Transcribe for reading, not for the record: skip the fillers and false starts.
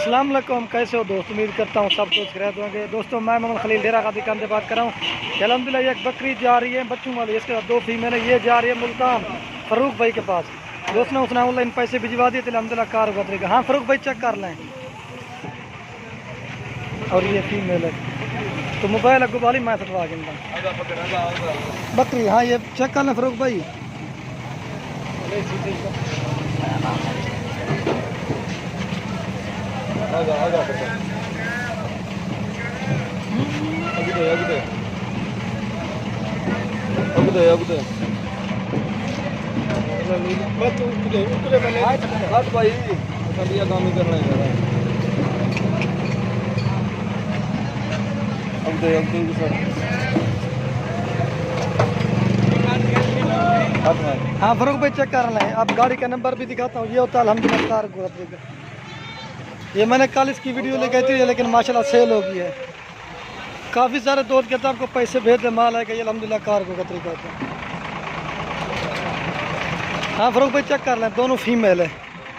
अस्सलाम वालेकुम, कैसे हो दोस्त। उम्मीद करता हूँ सब दोस्त खैरियत होंगे। दोस्तों मैं मोहम्मद खलील डेरा का दुकान से बात कर रहा हूँ। अल्हम्दुलिल्लाह एक बकरी जा रही है बच्चों वाली, इसके साथ 2 फीमेल है। ये जा रही है मुल्तान फ़ारूक भाई के पास। दोस्त ने उसने ऑनलाइन पैसे भिजवा दिए थे, अल्हम्दुलिल्लाह कार उतरे का। हाँ फ़ारूक भाई चेक कर लें। और ये फीमेल है तो मोबाइल अगू वाली मैं सटवा बकरी। हाँ ये चेक कर लें फ़ारूक भाई। हाँ फ़ारूक भाई चेक कर लें। अब गाड़ी का नंबर भी दिखाता हूँ। ये होता है अल्हम्दुलिल्लाह कार गोदरे का। ये मैंने कल इसकी वीडियो लेके थी लेकिन माशाल्लाह सेल हो गई है। काफ़ी सारे दोस्त कहते हैं आपको पैसे भेज दे, माल है कि ये अल्हम्दुलिल्लाह कार को कतरी का होता है। हाँ फ़ारूक भाई चेक कर लें, दोनों फीमेल है।